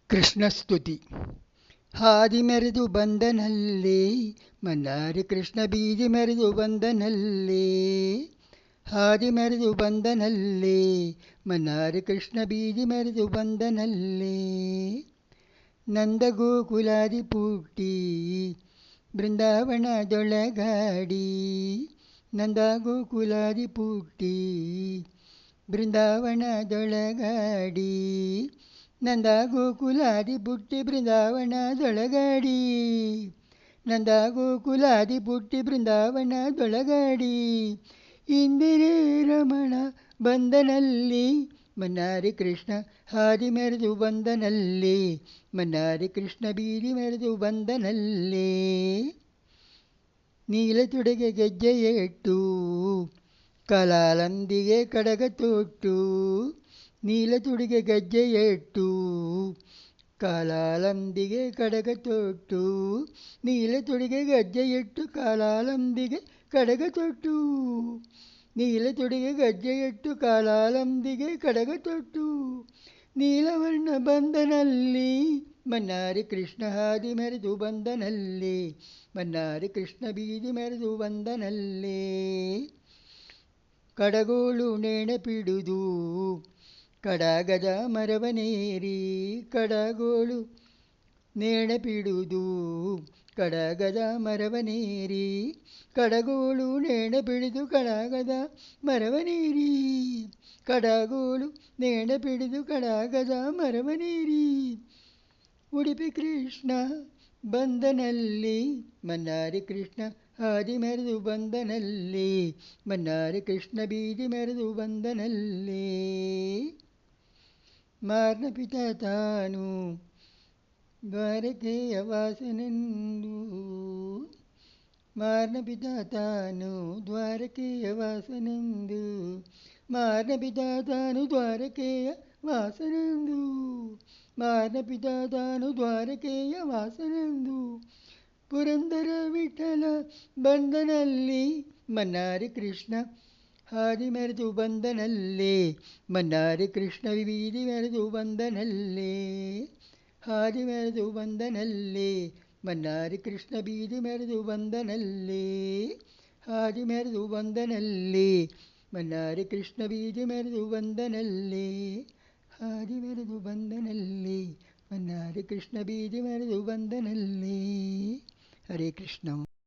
ಕೃಷ್ಣಸ್ತುತಿ. ಹಾದಿ ಮೆರೆದು ಬಂದನಲ್ಲಿ ಮನ್ನಾರಿ ಕೃಷ್ಣ ಬೀದಿ ಮೆರೆದು ಬಂದನಲ್ಲಿ. ಹಾದಿ ಮೆರೆದು ಬಂದನಲ್ಲಿ ಮನ್ನಾರಿ ಕೃಷ್ಣ ಬೀದಿ ಮೆರೆದು ಬಂದನಲ್ಲಿ. ನಂದ ಗೋಕುಲಾದಿ ಪುಟ್ಟಿ ಬೃಂದಾವನದೊಳಗಾಡಿ. ನಂದ ಗೋಕುಲಾದಿ ಪುಟ್ಟಿ ಬೃಂದಾವನದೊಳಗಾಡಿ. ನಂದ ಗೋಕುಲಾದಿ ಪುಟ್ಟಿ ಬೃಂದಾವನದೊಳಗಾಡಿ. ನಂದ ಗೋಕುಲಾದಿ ಪುಟ್ಟಿ ಬೃಂದಾವನದೊಳಗಾಡಿ. ಇಂದಿರೇ ರಮಣ ಬಂದನಲ್ಲಿ ಮನ್ನಾರಿ ಕೃಷ್ಣ ಹಾದಿ ಮೆರೆದು ಬಂದನಲ್ಲಿ. ಮನ್ನಾರಿ ಕೃಷ್ಣ ಬೀದಿ ಮೆರೆದು ಬಂದನಲ್ಲಿ. ನೀಲ ತುಡೆಗೆ ಗೆಜ್ಜೆಯಿಟ್ಟು ಕಲಾಲಂದಿಗೆ ಕಡಗ ತೊಟ್ಟು. ನೀಲ ತುಡಿಗೆ ಗೆಜ್ಜೆಯಿಟ್ಟು ಕಾಲಾಲಂದಿಗೆ ಕಡಗ ತೊಟ್ಟು. ನೀಲ ತುಡಿಗೆ ಗೆಜ್ಜೆಯಿಟ್ಟು ಕಾಲಾಲಂದಿಗೆ ಕಡಗ ತೊಟ್ಟು. ನೀಲ ತುಡಿಗೆ ಗೆಜ್ಜೆಯಿಟ್ಟು ಕಾಲಾಲಂದಿಗೆ ಕಡಗ ತೊಟ್ಟು. ನೀಲವರ್ಣ ಬಂದನಲ್ಲಿ ಮನ್ನಾರಿ ಕೃಷ್ಣ ಹಾದಿ ಮೆರೆದು ಬಂದನಲ್ಲಿ. ಮನ್ನಾರಿ ಕೃಷ್ಣ ಬೀದಿ ಮೆರೆದು ಬಂದನಲ್ಲಿ. ಕಡಗೋಳು ನೆನಪಿಡುದು ಕಡಗದ ಮರವನೇರಿ. ಕಡಗೋಳು ನೆನಪಿಡುದು ಕಡಗದ ಮರವನೇರಿ. ಕಡಗೋಳು ನೆನಪಿಡಿದು ಕಡಗದ ಮರವನೇರಿ. ಕಡಗೋಳು ನೆನಪಿಡಿದು ಕಡಗದ ಮರವನೇರಿ. ಉಡುಪಿ ಕೃಷ್ಣ ಬಂದನಲ್ಲಿ ಮನ್ನಾರಿ ಕೃಷ್ಣ ಹಾದಿ ಮೆರೆದು ಬಂದನಲ್ಲಿ. ಮನ್ನಾರಿ ಕೃಷ್ಣ ಬೀದಿ ಮೆರೆದು ಬಂದನಲ್ಲಿ. ಮಾರ್ನ ಪಿತ ತಾನು ದ್ವಾರಕೆಯ ವಾಸನೆಂದು. ಮಾರ್ನ ಪಿತ ತಾನು ದ್ವಾರಕೆಯ ವಾಸನೆಂದು. ಮಾರ್ನ ಪಿತ ತಾನು ದ್ವಾರಕೆಯ ವಾಸನೆಂದು. ಮಾರ್ನ ಪಿತ ತಾನು ದ್ವಾರಕೆಯ ವಾಸನೆಂದು. ಪುರಂದರ ವಿಠಲ ಬಂದನಲ್ಲಿ ಮನ್ನಾರಿ ಕೃಷ್ಣ ಹಾದಿ ಮೆರೆದು ಬಂದನಲ್ಲಿ. ಮನ್ನಾರಿ ಕೃಷ್ಣ ಬೀದಿ ಮೆರೆದು ಬಂದನಲ್ಲಿ. ಹಾದಿ ಮೆರೆದು ಬಂದನಲ್ಲಿ ಮನ್ನಾರಿ ಕೃಷ್ಣ ಬೀದಿ ಮೆರೆದು ಬಂದನಲ್ಲಿ. ಹಾದಿ ಮೆರೆದು ಬಂದನಲ್ಲಿ ಮನ್ನಾರಿ ಕೃಷ್ಣ ಬೀದಿ ಮೆರೆದು ಬಂದನಲ್ಲಿ. ಹಾದಿ ಮೆರೆದು ಬಂದನಲ್ಲಿ ಮನ್ನಾರಿ ಕೃಷ್ಣ ಬೀದಿ ಮೆರೆದು ಬಂದನಲ್ಲಿ. ಹರೇ ಕೃಷ್ಣ.